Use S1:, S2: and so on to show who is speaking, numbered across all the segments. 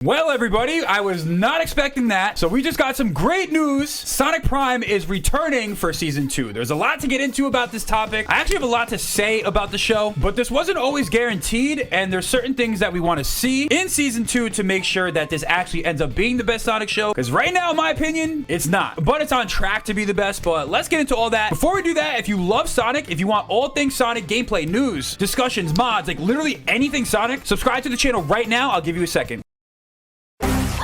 S1: Well, everybody, I was not expecting that. So we just got some great news. Sonic Prime is returning for season 2. There's a lot to get into about this topic. I actually have a lot to say about the show, but this wasn't always guaranteed, and there's certain things that we want to see in season 2 to make sure that this actually ends up being the best Sonic show. Because right now, in my opinion, it's not. But it's on track to be the best. But let's get into all that. Before we do that, if you love Sonic, if you want all things Sonic gameplay, news, discussions, mods, like literally anything Sonic, subscribe to the channel right now. I'll give you a second.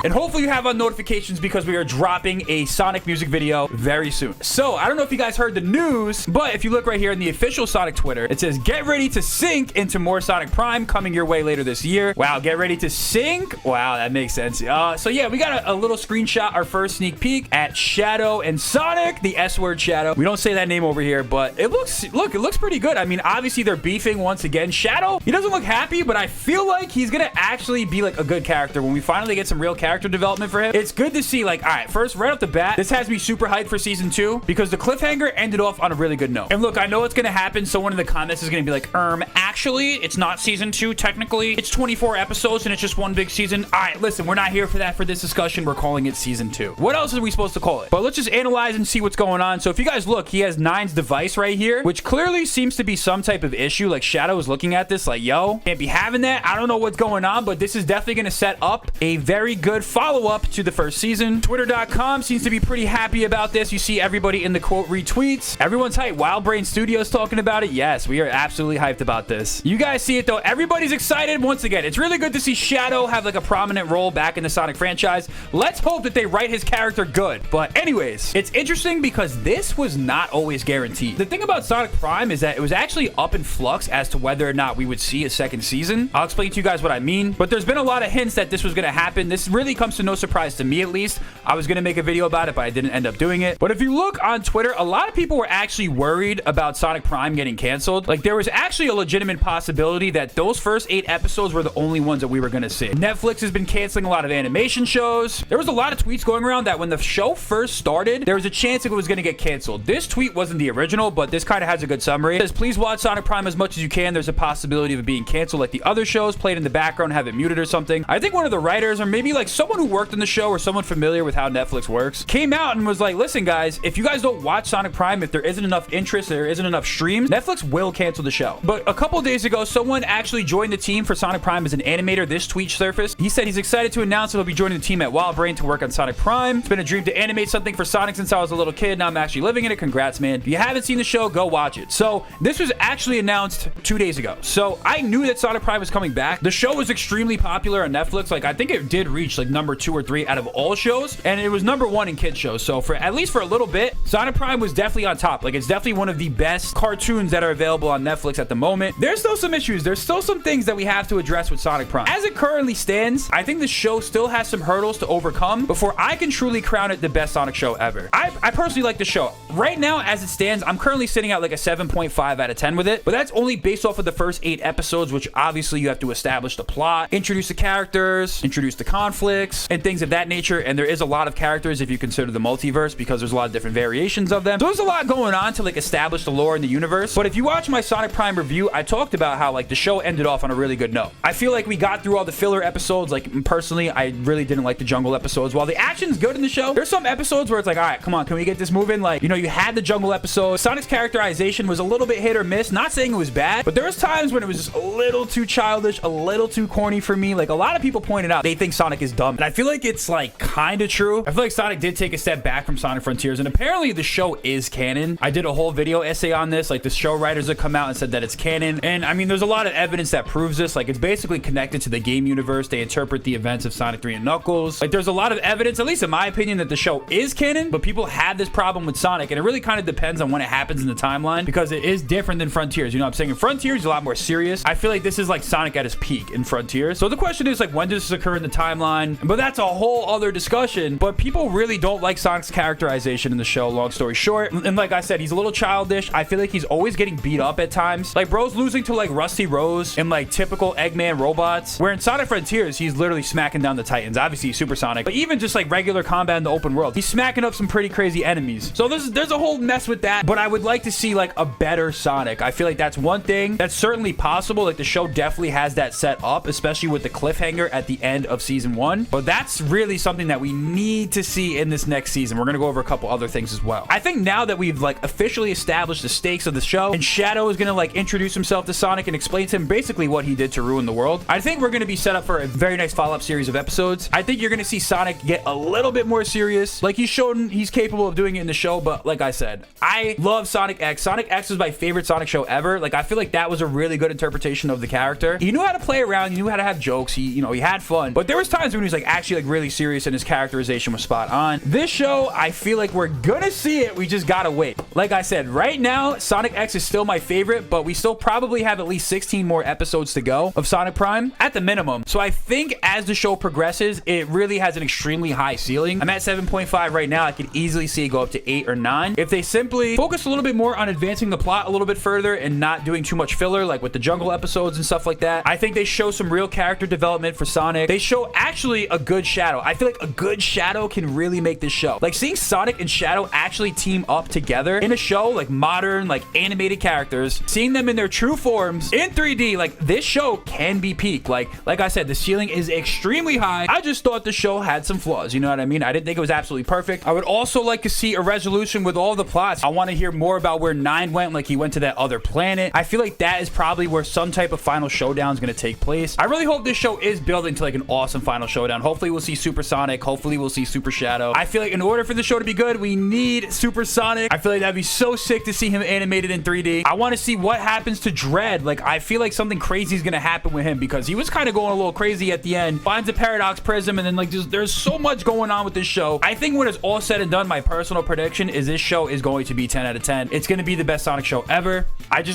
S1: And hopefully you have on notifications because we are dropping a Sonic music video very soon. So, I don't know if you guys heard the news, but if you look right here in the official Sonic Twitter, it says, get ready to sink into more Sonic Prime coming your way later this year. Wow, get ready to sink? Wow, that makes sense. So yeah, we got a little screenshot, our first sneak peek at Shadow and Sonic, the S-word Shadow. We don't say that name over here, but it looks pretty good. I mean, obviously they're beefing once again. Shadow, he doesn't look happy, but I feel like he's gonna actually be like a good character when we finally get some real character development for him. It's good to see, like, all right, first, right off the bat, this has me super hyped for season 2 because the cliffhanger ended off on a really good note. And look, I know it's gonna happen. Someone in the comments is gonna be like, actually, it's not season 2, technically. It's 24 episodes and it's just one big season. All right, listen, we're not here for that for this discussion. We're calling it season 2. What else are we supposed to call it? But let's just analyze and see what's going on. So if you guys look, he has Nine's device right here, which clearly seems to be some type of issue. Like, Shadow is looking at this like, yo, can't be having that. I don't know what's going on, but this is definitely gonna set up a very good follow-up to the first season. Twitter.com seems to be pretty happy about this. You see everybody in the quote retweets. Everyone's hyped. Wild Brain Studios talking about it. Yes, we are absolutely hyped about this. You guys see it though. Everybody's excited. Once again, it's really good to see Shadow have like a prominent role back in the Sonic franchise. Let's hope that they write his character good. But anyways, it's interesting because this was not always guaranteed. The thing about Sonic Prime is that it was actually up in flux as to whether or not we would see a second season. I'll explain to you guys what I mean, but there's been a lot of hints that this was going to happen. This really comes to no surprise to me, at least. I was gonna make a video about it, but I didn't end up doing it. But if you look on Twitter, a lot of people were actually worried about Sonic Prime getting canceled. Like, there was actually a legitimate possibility that those first 8 episodes were the only ones that we were gonna see. Netflix has been canceling a lot of animation shows. There was a lot of tweets going around that when the show first started, there was a chance it was gonna get canceled. This tweet wasn't the original, but this kind of has a good summary. It says, please watch Sonic Prime as much as you can. There's a possibility of it being canceled like the other shows, played in the background, have it muted or something. I think one of the writers, or maybe like someone who worked on the show or someone familiar with how Netflix works, came out and was like, listen guys, if you guys don't watch Sonic Prime, if there isn't enough interest, there isn't enough streams, Netflix will cancel the show. But a couple days ago, someone actually joined the team for Sonic Prime as an animator. This tweet surfaced. He said he's excited to announce that he'll be joining the team at Wild Brain to work on Sonic Prime. It's been a dream to animate something for Sonic since I was a little kid. Now I'm actually living in it. Congrats, man. If you haven't seen the show, go watch it. So this was actually announced 2 days ago. So I knew that Sonic Prime was coming back. The show was extremely popular on Netflix. Like, I think it did reach like number 2 or 3 out of all shows, and it was number 1 in kids shows. So for at least for a little bit, Sonic Prime was definitely on top. Like, it's definitely one of the best cartoons that are available on Netflix at the moment. There's still some issues. There's still some things that we have to address with Sonic Prime. As it currently stands, I think the show still has some hurdles to overcome before I can truly crown it the best Sonic show ever. I personally like the show. Right now, as it stands, I'm currently sitting at like a 7.5 out of 10 with it, but that's only based off of the first 8 episodes, which obviously you have to establish the plot, introduce the characters, introduce the conflicts, and things of that nature. And there is a lot of characters if you consider the multiverse, because there's a lot of different variations of them. So there's a lot going on to like establish the lore in the universe. But if you watch my Sonic Prime review, I talked about how like the show ended off on a really good note. I feel like we got through all the filler episodes. Like, personally, I really didn't like the jungle episodes. While the action's good in the show, there's some episodes where it's like, all right, come on, can we get this moving? Like, you know, you had the jungle episode. Sonic's characterization was a little bit hit or miss. Not saying it was bad, but there was times when it was just a little too childish, a little too corny for me. Like, a lot of people pointed out they think Sonic is dumb, and I feel like it's like kind of true. I feel like Sonic did take a step back from Sonic Frontiers, and apparently the show is canon. I did a whole video essay on this. Like, the show writers have come out and said that it's canon, and I mean, there's a lot of evidence that proves this. Like, it's basically connected to the game universe. They interpret the events of Sonic 3 and Knuckles. Like, there's a lot of evidence, at least in my opinion, that the show is canon, but people have this problem with Sonic, and it really kind of depends on when it happens in the timeline, because it is different than Frontiers. You know what I'm saying? In Frontiers, a lot more serious. I feel like this is like Sonic at his peak in Frontiers. So the question is, like, when does this occur in the timeline? But that's a whole other discussion. But people really don't like Sonic's characterization in the show, long story short. And like I said, he's a little childish. I feel like he's always getting beat up at times. Like, bro's losing to like Rusty Rose and like typical Eggman robots, where in Sonic Frontiers, he's literally smacking down the Titans. Obviously, he's Supersonic, but even just like regular combat in the open world, he's smacking up some pretty crazy enemies. So there's a whole mess with that, but I would like to see like a better Sonic. I feel like that's one thing that's certainly possible. Like, the show definitely has that set up, especially with the cliffhanger at the end of season 1. but that's really something that we need to see in this next season. We're going to go over a couple other things as well. I think now that we've like officially established the stakes of the show and Shadow is going to like introduce himself to Sonic and explain to him basically what he did to ruin the world, I think we're going to be set up for a very nice follow-up series of episodes. I think you're going to see Sonic get a little bit more serious. Like he's shown he's capable of doing it in the show, but like I said, I love Sonic X. Sonic X was my favorite Sonic show ever. Like I feel like that was a really good interpretation of the character. He knew how to play around, he knew how to have jokes, he had fun, but there was times when he was like actually like really serious and his characterization was spot on. This show, I feel like we're gonna see it, we just gotta wait. Like I said, right now Sonic X is still my favorite, but we still probably have at least 16 more episodes to go of Sonic Prime at the minimum. So I think as the show progresses, it really has an extremely high ceiling. I'm at 7.5 right now. I could easily see it go up to 8 or 9 if they simply focus a little bit more on advancing the plot a little bit further and not doing too much filler like with the jungle episodes and stuff like that. I think they show some real character development for Sonic. They show actually a good Shadow. I feel like a good Shadow can really make this show. Like seeing Sonic and Shadow actually team up together in a show, like modern, like animated characters, seeing them in their true forms in 3D, like this show can be peak. Like I said, the ceiling is extremely high. I just thought the show had some flaws, you know what I mean? I didn't think it was absolutely perfect. I would also like to see a resolution with all the plots. I want to hear more about where 9 went, like he went to that other planet. I feel like that is probably where some type of final showdown is going to take place. I really hope this show is building to like an awesome final showdown. Hopefully we'll see Super Sonic. Hopefully we'll see Super Shadow. I feel like in order for the show to be good, we need Super Sonic. I feel like that'd be so sick to see him animated in 3D. I want to see what happens to Dread. Like I feel like something crazy is going to happen with him because he was kind of going a little crazy at the end. Finds a Paradox Prism and then like there's so much going on with this show. I think when it's all said and done, my personal prediction is this show is going to be 10 out of 10. It's going to be the best Sonic show ever.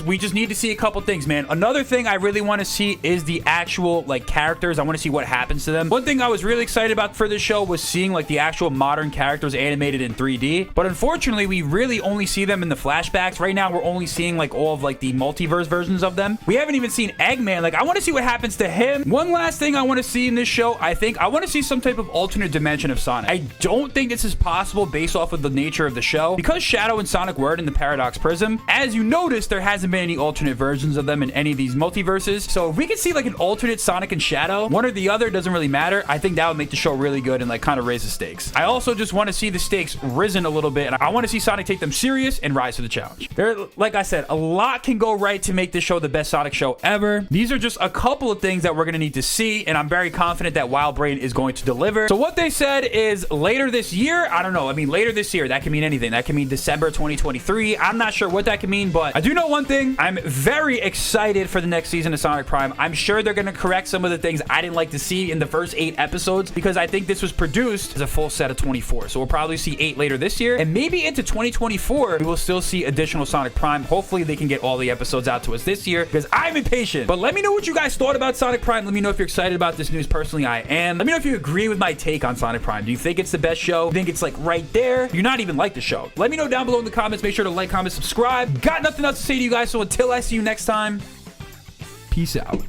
S1: We just need to see a couple things, man. Another thing I really want to see is the actual like characters. I want to see what happens to them. One thing I was really excited about for this show was seeing like the actual modern characters animated in 3D, but unfortunately we really only see them in the flashbacks. Right now we're only seeing like all of like the multiverse versions of them. We haven't even seen Eggman. Like I want to see what happens to him. One last thing I want to see in this show, I want to see some type of alternate dimension of Sonic. I don't think this is possible based off of the nature of the show because Shadow and Sonic were in the Paradox Prism. As you notice, there hasn't been any alternate versions of them in any of these multiverses. So if we could see like an alternate Sonic and Shadow, one or the other, doesn't really matter. I think that would make the show really good and like kind of raise the stakes. I also just want to see the stakes risen a little bit, and I want to see Sonic take them serious and rise to the challenge. Like I said, a lot can go right to make this show the best Sonic show ever. These are just a couple of things that we're going to need to see, and I'm very confident that WildBrain is going to deliver. So what they said is later this year. I don't know. I mean, later this year, that can mean anything. That can mean December 2023. I'm not sure what that can mean, but I do know one thing. I'm very excited for the next season of Sonic Prime. I'm sure they're going to correct some of the things I didn't like to see in the first 8 episodes because I think this was produced as a full set of 24. So we'll probably see 8 later this year, and maybe into 2024, we will still see additional Sonic Prime. Hopefully they can get all the episodes out to us this year because I'm impatient. But let me know what you guys thought about Sonic Prime. Let me know if you're excited about this news. Personally, I am. Let me know if you agree with my take on Sonic Prime. Do you think it's the best show? Do you think it's like right there? Do you not even like the show? Let me know down below in the comments. Make sure to like, comment, subscribe. Got nothing else to say to you guys, so until I see you next time, peace out.